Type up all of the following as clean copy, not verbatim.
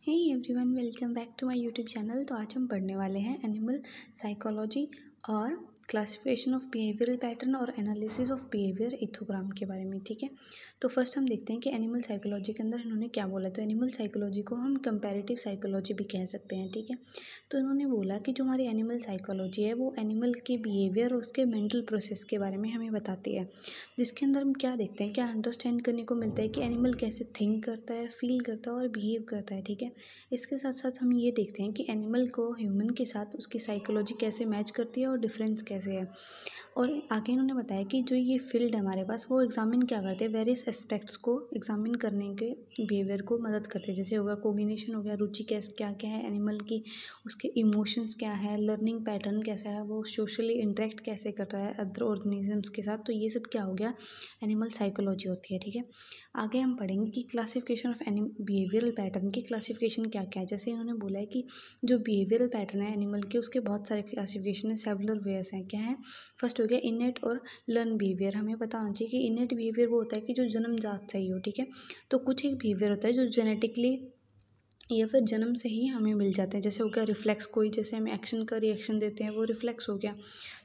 Hey everyone, welcome back to my YouTube channel. तो आज हम पढ़ने वाले हैं एनिमल साइकोलॉजी और क्लासिफिकेशन ऑफ बिहेवियरल पैटर्न और एनालिसिस ऑफ बिहेवियर इथोग्राम के बारे में। ठीक है, तो फर्स्ट हम देखते हैं कि एनिमल साइकोलॉजी के अंदर इन्होंने क्या बोला। तो एनिमल साइकोलॉजी को हम कंपैरेटिव साइकोलॉजी भी कह सकते हैं। ठीक है, तो इन्होंने बोला कि जो हमारी एनिमल साइकोलॉजी है वो एनिमल के बिहेवियर और उसके मेंटल प्रोसेस के बारे में हमें बताती है, जिसके अंदर हम क्या देखते हैं, क्या अंडरस्टैंड करने को मिलता है कि एनिमल कैसे थिंक करता है, फील करता है और बिहेव करता है। ठीक है, इसके साथ साथ हम ये देखते हैं कि एनिमल को ह्यूमन के साथ उसकी साइकोलॉजी कैसे मैच करती है और डिफरेंस कैसे है। और आगे इन्होंने बताया कि जो ये फील्ड है हमारे पास, वो एग्जामिन क्या करते हैं, वेरियस एस्पेक्ट्स को एग्जामिन करने के बिहेवियर को मदद करते हैं। जैसे होगा कोग्निशन हो गया, रुचि कैसे क्या क्या है एनिमल की, उसके इमोशंस क्या है, लर्निंग पैटर्न कैसा है, वो सोशली इंटरेक्ट कैसे कर रहा है अदर ऑर्गेनिजम्स के साथ। तो ये सब क्या हो गया, एनिमल साइकोलॉजी होती है। ठीक है, आगे हम पढ़ेंगे कि क्लासिफिकेशन ऑफ बिहेवियरल पैटर्न की क्लासिफिकेशन क्या क्या है। जैसे इन्होंने बोला है कि जो बिहेवियरल पैटर्न है एनिमल के, उसके बहुत सारे क्लासिफिकेशन है, सेवरल वेयर्स हैं। क्या है, फर्स्ट हो गया इनेट और लर्न बिहेवियर। हमें पता होना चाहिए कि इनेट बिहेवियर वो होता है कि जो जन्मजात से ही हो। ठीक है, तो कुछ एक बिहेवियर होता है जो जेनेटिकली या फिर जन्म से ही हमें मिल जाते हैं। जैसे हो गया रिफ्लेक्स, कोई जैसे हम एक्शन का रिएक्शन देते हैं वो रिफ्लेक्स हो गया।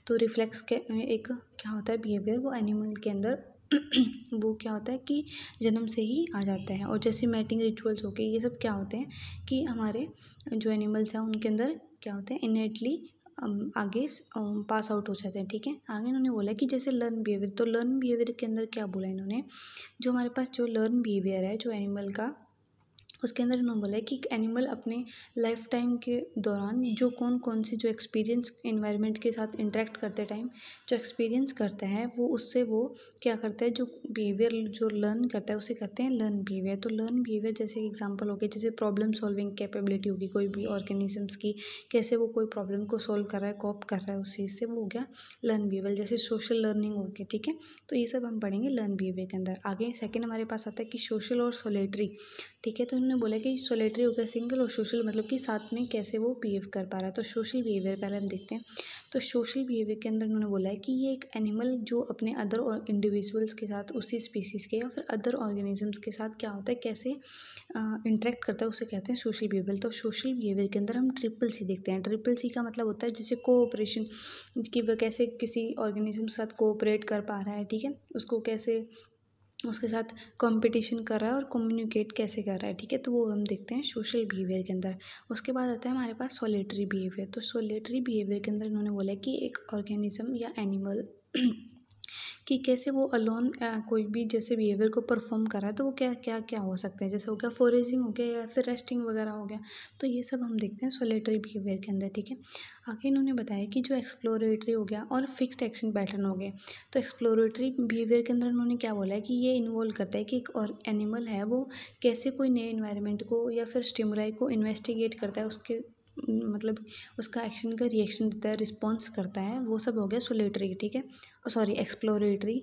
तो रिफ्लेक्स के एक क्या होता है बिहेवियर, वो एनिमल के अंदर वो क्या होता है कि जन्म से ही आ जाता है। और जैसे मैटिंग रिचुअल्स हो गए, ये सब क्या होते हैं कि हमारे जो एनिमल्स हैं उनके अंदर क्या होते हैं, इनेटली आगे पास आउट हो जाते हैं। ठीक है, आगे इन्होंने बोला कि जैसे लर्न बिहेवियर, तो लर्न बिहेवियर के अंदर क्या बोला इन्होंने, जो हमारे पास जो लर्न बिहेवियर है जो एनिमल का, उसके अंदर इन्होंने बोला है कि एनिमल अपने लाइफ टाइम के दौरान जो कौन कौन से जो एक्सपीरियंस इन्वायरमेंट के साथ इंटरेक्ट करते टाइम जो एक्सपीरियंस करता है, वो उससे वो क्या करता है, जो बिहेवियर जो लर्न करता है उसे कहते हैं लर्न बिहेवियर। तो लर्न बिहेवियर जैसे एग्जांपल हो गए, जैसे प्रॉब्लम सॉल्विंग कैपेबिलिटी होगी कोई भी ऑर्गेनिजम्स की, कैसे वो कोई प्रॉब्लम को सॉल्व कर रहा है, कॉप कर रहा है उस चीज़ से, वो हो गया लर्न बिहेवियर। जैसे सोशल लर्निंग हो गई। ठीक है, तो ये सब हम पढ़ेंगे लर्न बिहेवियर के अंदर। आगे सेकेंड हमारे पास आता है कि सोशल और सोलेटरी। ठीक है, तो उन्होंने बोला कि सोलेटरी हो गया सिंगल, और सोशल मतलब कि साथ में कैसे वो बिहेव कर पा रहा है। तो सोशल बिहेवियर पहले हम देखते हैं। तो सोशल बिहेवियर के अंदर उन्होंने बोला है कि ये एक एनिमल जो अपने अदर और इंडिविजुअल्स के साथ, उसी स्पीसीज़ के या फिर अदर ऑर्गेनिजम्स के साथ क्या होता है, कैसे इंटरेक्ट करता है, उसे कहते हैं सोशल बिहेवियर। तो सोशल बिहेवियर के अंदर हम ट्रिपल सी देखते हैं। ट्रिपल सी का मतलब होता है जैसे कोऑपरेशन, कि वह कैसे किसी ऑर्गेनिज्म के साथ कोऑपरेट कर पा रहा है। ठीक है, उसको कैसे उसके साथ कंपटीशन कर रहा है और कम्युनिकेट कैसे कर रहा है। ठीक है, तो वो हम देखते हैं सोशल बिहेवियर के अंदर। उसके बाद आता है हमारे पास सोलेटरी बिहेवियर। तो सोलेटरी बिहेवियर के अंदर इन्होंने बोला है कि एक ऑर्गेनिज्म या एनिमल कि कैसे वो अलोन कोई भी जैसे बिहेवियर को परफॉर्म कर रहा है, तो वो क्या क्या क्या हो सकते हैं। जैसे हो गया फॉरेजिंग हो गया या फिर रेस्टिंग वगैरह हो गया। तो ये सब हम देखते हैं सोलेटरी बिहेवियर के अंदर। ठीक है, आगे इन्होंने बताया कि जो एक्सप्लोरेटरी हो गया और फिक्स्ड एक्शन पैटर्न हो गए। तो एक्सप्लोरेटरी बिहेवियर के अंदर उन्होंने क्या बोला है कि ये इन्वॉल्व करता है कि एक और एनिमल है वो कैसे कोई नए इन्वायरमेंट को या फिर स्टिमुलाई को इन्वेस्टिगेट करता है, उसके मतलब उसका एक्शन का रिएक्शन देता है, रिस्पॉन्स करता है। वो सब हो गया सोलेटरी। ठीक है, सॉरी एक्सप्लोरेटरी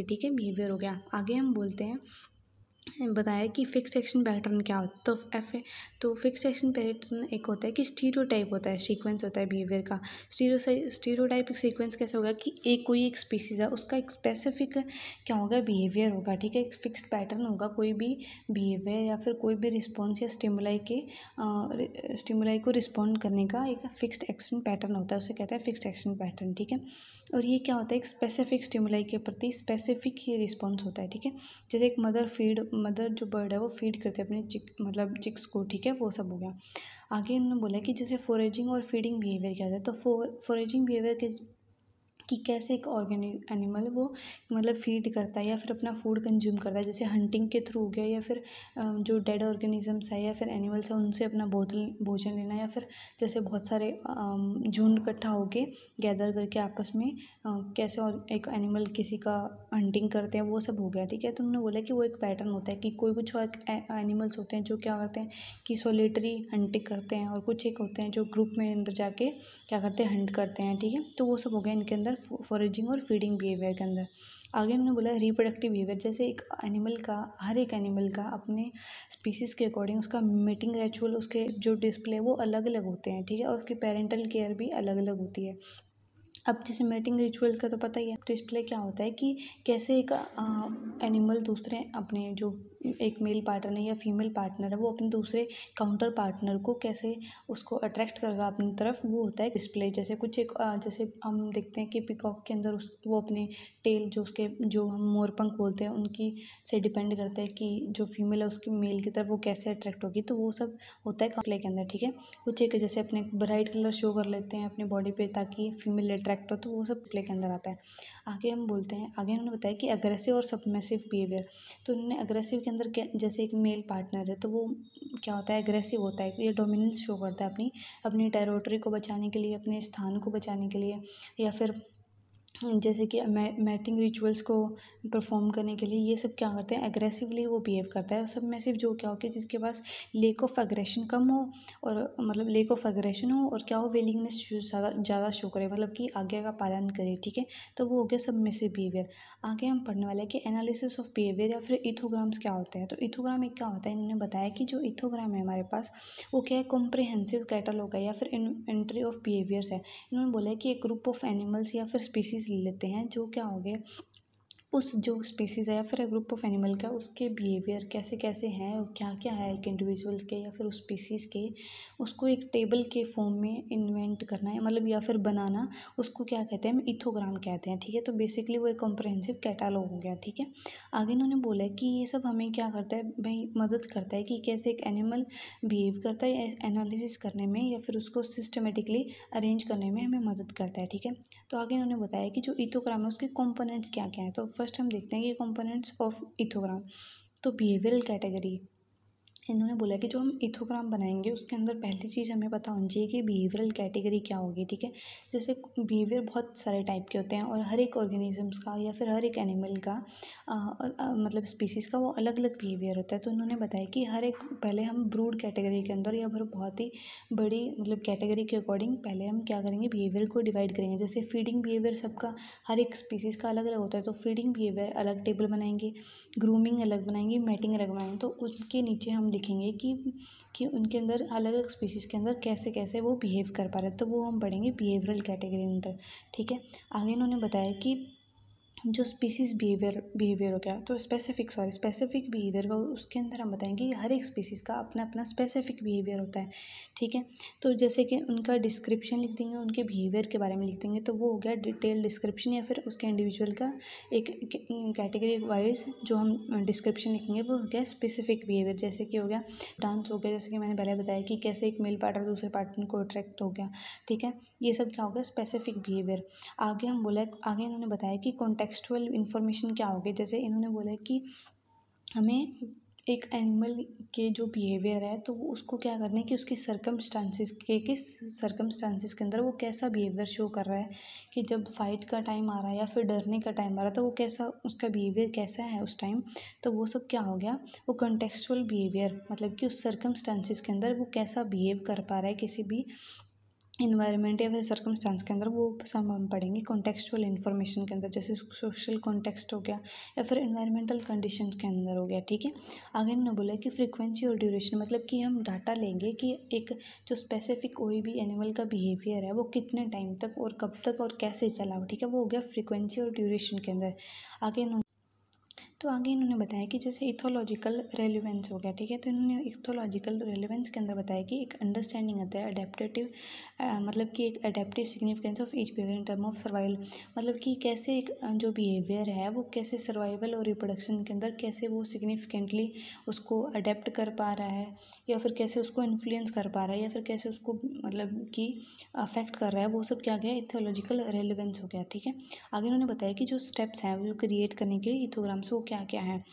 ठीक है बिहेवियर हो गया। आगे हम बोलते हैं, बताया कि फिक्स्ड एक्शन पैटर्न क्या होता है। तो फिक्स्ड एक्शन पैटर्न एक होता है कि स्टीरियोटाइप होता है, सीक्वेंस होता है बिहेवियर का। स्टीरियोटाइपिक सीक्वेंस कैसे होगा कि एक स्पीसीज है, उसका एक स्पेसिफिक क्या होगा, बिहेवियर होगा। ठीक है, एक फिक्स्ड पैटर्न होगा, कोई भी बिहेवियर या फिर कोई भी रिस्पॉन्स या स्टिमुलाई को रिस्पॉन्ड करने का एक फिक्स्ड एक्शन पैटर्न होता है, उसे कहते हैं फिक्स्ड एक्शन पैटर्न। ठीक है, और ये क्या होता है, एक स्पेसिफिक स्टिमुलाई के प्रति स्पेसिफिक ही रिस्पॉन्स होता है। ठीक है, जैसे एक मदर जो बर्ड है वो फीड करते हैं अपने चिक्स को। ठीक है, वो सब हो गया। आगे इन्होंने बोला कि जैसे फोरेजिंग और फीडिंग बिहेवियर क्या होता है। तो फोरेजिंग बिहेवियर के कि कैसे एक एनिमल वो मतलब फीड करता है या फिर अपना फूड कंज्यूम करता है, जैसे हंटिंग के थ्रू हो गया, या फिर जो डेड ऑर्गेनिजम्स है या फिर एनिमल्स है उनसे अपना भोजन लेना, या फिर जैसे बहुत सारे झुंड इकट्ठा होके गैदर करके आपस में कैसे और एक एनिमल किसी का हंटिंग करते हैं, वो सब हो गया। ठीक है, तो उन्होंने बोला कि वो एक पैटर्न होता है कि कोई कुछ एनिमल्स होते हैं जो क्या करते हैं कि सोलेटरी हंटिंग करते हैं, और कुछ एक होते हैं जो ग्रुप में अंदर जाके क्या करते हैं, हंट करते हैं। ठीक है, तो वो सब हो गया इनके अंदर फॉरेजिंग और फीडिंग बिहेवियर के अंदर। आगे हमने बोला रिप्रोडक्टिव बिहेवियर, जैसे एक एनिमल का, हर एक एनिमल का अपने स्पीसीज़ के अकॉर्डिंग उसका मीटिंग रिचुअल, उसके जो डिस्प्ले वो अलग अलग होते हैं। ठीक है, और उसकी पेरेंटल केयर भी अलग अलग होती है। अब जैसे मैटिंग रिचुअल का तो पता ही है, डिस्प्ले क्या होता है कि कैसे एक एनिमल दूसरे अपने जो एक मेल पार्टनर है या फीमेल पार्टनर है वो अपने दूसरे काउंटर पार्टनर को कैसे उसको अट्रैक्ट करेगा अपनी तरफ, वो होता है डिस्प्ले। जैसे कुछ एक जैसे हम देखते हैं कि पीकॉक के अंदर उस वो अपने टेल जो हम मोरपंख बोलते हैं उनकी से डिपेंड करता है कि जो फीमेल है उसकी मेल की तरफ वो कैसे अट्रैक्ट होगी। तो वो सब होता है डिस्प्ले के अंदर, ठीक है। कुछ एक जैसे अपने ब्राइट कलर शो कर लेते हैं अपनी बॉडी पे ताकि फीमेल अट्रैक्ट हो, तो वो सब डिस्प्ले के अंदर आता है। आगे हम बोलते हैं, आगे उन्होंने बताया कि अग्रेसिव और सबमिसिव बिहेवियर। तो उन्होंने अग्रेसिव के अंदर क्या, जैसे एक मेल पार्टनर है तो वो क्या होता है, अग्रेसिव होता है, ये डोमिनेंस शो करता है अपनी अपनी टेरिटरी को बचाने के लिए, अपने स्थान को बचाने के लिए, या फिर जैसे कि मैटिंग रिचुअल्स को परफॉर्म करने के लिए, ये सब क्या करते हैं, एग्रेसिवली वो बिहेव करता है। और सबमिसिव जो क्या हो कि जिसके पास लेक ऑफ एग्रेशन कम हो और मतलब लेक ऑफ एग्रेशन हो और क्या हो, विलिंगनेस ज़्यादा शो करे, मतलब कि आज्ञा का पालन करे, ठीक है। तो वो हो गया सबमिसिव बिहेवियर। आगे हम पढ़ने वाले हैं कि एनालिसिस ऑफ बिहेवियर या फिर इथोग्राम्स क्या होते हैं। तो इथोग्राम एक क्या होता है, इन्होंने बताया कि जो इथोग्राम है हमारे पास वो क्या है, कॉम्प्रिहेंसिव कैटलॉग है या फिर एंट्री ऑफ बिहेवियर्स है। इन्होंने बोला है कि एक ग्रुप ऑफ एनिमल्स या फिर स्पीसीज ले लेते हैं जो क्या हो गए, उस जो स्पीसीज़ है या फिर ग्रुप ऑफ एनिमल का उसके बिहेवियर कैसे कैसे हैं और क्या क्या है एक इंडिविजुअल के या फिर उस स्पीसीज़ के, उसको एक टेबल के फॉर्म में इन्वेंट करना है मतलब या फिर बनाना, उसको क्या कहते हैं, हम इथोग्राम कहते हैं, ठीक है। तो बेसिकली वो एक कॉम्प्रहेंसिव कैटालॉग हो गया, ठीक है। आगे इन्होंने बोला है कि ये सब हमें क्या करता है भाई, मदद करता है कि कैसे एक एनिमल बिहेव करता है एनालिसिस करने में या फिर उसको सिस्टमेटिकली अरेंज करने में हमें मदद करता है, ठीक है। तो आगे इन्होंने बताया कि जो इथोग्राम है उसके कंपोनेंट्स क्या क्या हैं। तो फर्स्ट हम देखते हैं कि कंपोनेंट्स ऑफ इथोग्राम। तो बिहेवियरल कैटेगरी, इन्होंने बोला कि जो हम इथोग्राम बनाएंगे उसके अंदर पहली चीज़ हमें पता होनी चाहिए कि बिहेवियरल कैटेगरी क्या होगी, ठीक है। जैसे बिहेवियर बहुत सारे टाइप के होते हैं और हर एक ऑर्गेनिजम्स का या फिर हर एक एनिमल का मतलब स्पीसीज़ का वो अलग अलग बिहेवियर होता है। तो उन्होंने बताया कि हर एक, पहले हम ब्रूड कैटेगरी के अंदर या फिर बहुत ही बड़ी मतलब कैटेगरी के अकॉर्डिंग पहले हम क्या करेंगे, बिहेवियर को डिवाइड करेंगे। जैसे फीडिंग बिहेवियर सबका हर एक स्पीसीज़ का अलग अलग होता है, तो फीडिंग बिहेवियर अलग टेबल बनाएंगे, ग्रूमिंग अलग बनाएंगे, मैटिंग अलग बनाएंगे। तो उसके नीचे हम लिखेंगे कि उनके अंदर अलग अलग स्पीसीज़ के अंदर कैसे कैसे वो बिहेव कर पा रहे हैं, तो वो हम पढ़ेंगे बिहेवियरल कैटेगरी अंदर, ठीक है। आगे इन्होंने बताया कि जो स्पीसीज़ बिहेवियर हो गया, तो स्पेसिफिक बिहेवियर का उसके अंदर हम बताएंगे कि हर एक स्पीसीज़ का अपना अपना स्पेसिफिक बिहेवियर होता है, ठीक है। तो जैसे कि उनका डिस्क्रिप्शन लिख देंगे, उनके बिहेवियर के बारे में लिख देंगे, तो वो हो गया डिटेल डिस्क्रिप्शन या फिर उसके इंडिविजुअल का एक कैटेगरी वाइज जो हम डिस्क्रिप्शन लिखेंगे वो हो गया स्पेसिफिक बिहेवियर। जैसे कि हो गया डांस हो गया, जैसे कि मैंने पहले बताया कि कैसे एक मेल पार्टनर दूसरे पार्टनर को अट्रैक्ट हो गया, ठीक है। ये सब क्या हो गया, स्पेसिफिक बिहेवियर। आगे इन्होंने बताया कि कॉन्टेक्सचुअल इन्फॉर्मेशन क्या होगी। जैसे इन्होंने बोला कि हमें एक एनिमल के जो बिहेवियर है तो वो उसको क्या करना है कि उसके सर्कमस्टांसिस के किस सर्कमस्टांसिस के अंदर वो कैसा बिहेवियर शो कर रहा है, कि जब फाइट का टाइम आ रहा है या फिर डरने का टाइम आ रहा है तो वो कैसा, उसका बिहेवियर कैसा है उस टाइम। तो वो सब क्या हो गया, वो कॉन्टेक्सचुअल बिहेवियर, मतलब कि उस सर्कमस्टांसिस के अंदर वो कैसा बिहेव कर पा रहा है किसी भी इन्वायरमेंट या फिर सर्कमस्टांस के अंदर, वो सब हम पढ़ेंगे कॉन्टेक्सचुअल इन्फॉर्मेशन के अंदर। जैसे सोशल कॉन्टेक्स्ट हो गया या फिर इन्वायरमेंटल कंडीशंस के अंदर हो गया, ठीक है। आगे इन्होंने बोला कि फ्रीक्वेंसी और ड्यूरेशन, मतलब कि हम डाटा लेंगे कि एक जो स्पेसिफिक कोई भी एनिमल का बिहेवियर है वो कितने टाइम तक और कब तक और कैसे चला हो, ठीक है। वो हो गया फ्रीक्वेंसी और ड्यूरेशन के अंदर। आगे इन्होंने बताया कि जैसे इथोलॉजिकल रेलिवेंस हो गया, ठीक है। तो इन्होंने इथोलॉजिकल रेलिवेंस के अंदर बताया कि एक अंडरस्टैंडिंग आता है अडेप्टेटिव, मतलब कि एक adaptive significance of each behaviour in term of survival, मतलब कि कैसे एक जो बिहेवियर है वो कैसे सर्वाइवल और रिप्रोडक्शन के अंदर कैसे वो सिग्निफिकेंटली उसको अडेप्ट कर पा रहा है या फिर कैसे उसको इन्फ्लुएंस कर पा रहा है या फिर कैसे उसको मतलब कि अफेक्ट कर रहा है, वो सब क्या गया, इथोलॉजिकल रेलिवेंस हो गया, ठीक है। आगे उन्होंने बताया कि जो स्टेप्स हैं वो क्रिएट करने के लिए इथोग्राम्स वो क्या क्या है।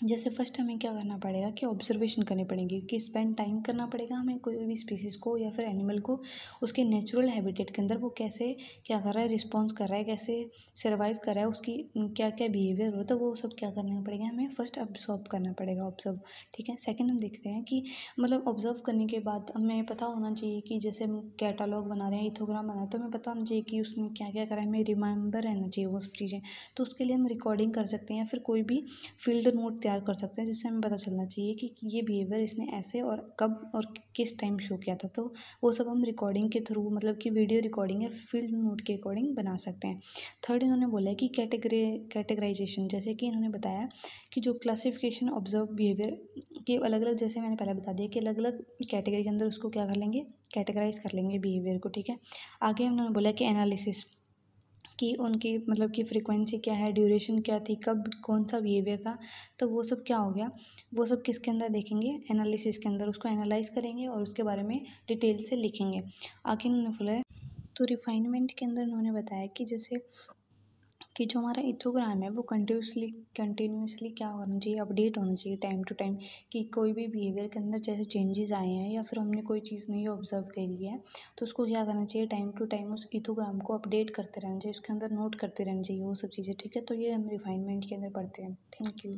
जैसे फर्स्ट हमें क्या करना पड़ेगा कि ऑब्जर्वेशन करनी पड़ेगी, कि स्पेंड टाइम करना पड़ेगा हमें कोई भी स्पीसीज़ को या फिर एनिमल को उसके नेचुरल हैबिटेट के अंदर वो कैसे क्या कर रहा है, रिस्पॉन्स कर रहा है, कैसे सर्वाइव कर रहा है, उसकी क्या क्या बिहेवियर होता है, वो सब क्या करना पड़ेगा हमें, फर्स्ट ऑब्जर्व करना पड़ेगा, ऑब्जर्व, ठीक है। सेकेंड हम देखते हैं कि मतलब ऑब्जर्व करने के बाद हमें पता होना चाहिए कि जैसे हम कैटालॉग बना रहे हैं, इथोग्राम बना रहे हैं, तो हमें पता होना चाहिए कि उसने क्या क्या करा है, हमें रिमेंबर रहना चाहिए वो सब चीज़ें। तो उसके लिए हम रिकॉर्डिंग कर सकते हैं या फिर कोई भी फील्ड नोट तैयार कर सकते हैं जिससे हमें पता चलना चाहिए कि ये बिहेवियर इसने ऐसे और कब और किस टाइम शो किया था। तो वो सब हम रिकॉर्डिंग के थ्रू, मतलब कि वीडियो रिकॉर्डिंग या फील्ड नोट के अकॉर्डिंग बना सकते हैं। थर्ड इन्होंने बोला है कि कैटेगराइजेशन, जैसे कि इन्होंने बताया कि जो क्लासिफिकेशन ऑब्जर्व बिहेवियर के अलग अलग, जैसे मैंने पहले बता दिया कि अलग अलग कैटेगरी के अंदर उसको क्या कर लेंगे, कैटेगराइज कर लेंगे बिहेवियर को, ठीक है। आगे उन्होंने बोला कि एनालिसिस, कि उनकी मतलब कि फ्रीक्वेंसी क्या है, ड्यूरेशन क्या थी, कब कौन सा बिहेवियर था, तो वो सब क्या हो गया, वो सब किसके अंदर देखेंगे, एनालिसिस के अंदर। उसको एनालाइज करेंगे और उसके बारे में डिटेल से लिखेंगे। आगे उन्होंने बोला है, तो रिफाइनमेंट के अंदर उन्होंने बताया कि जैसे कि जो हमारा इथोग्राम है वो कंटिन्यूसली क्या होना चाहिए, अपडेट होना चाहिए टाइम टू टाइम, कि कोई भी बिहेवियर के अंदर जैसे चेंजेस आए हैं या फिर हमने कोई चीज़ नहीं ऑब्जर्व करी है तो उसको क्या करना चाहिए, टाइम टू टाइम उस इथोग्राम को अपडेट करते रहना चाहिए, उसके अंदर नोट करते रहना चाहिए वो सब चीज़ें, ठीक है। तो ये हम रिफाइनमेंट के अंदर पढ़ते हैं। Thank you.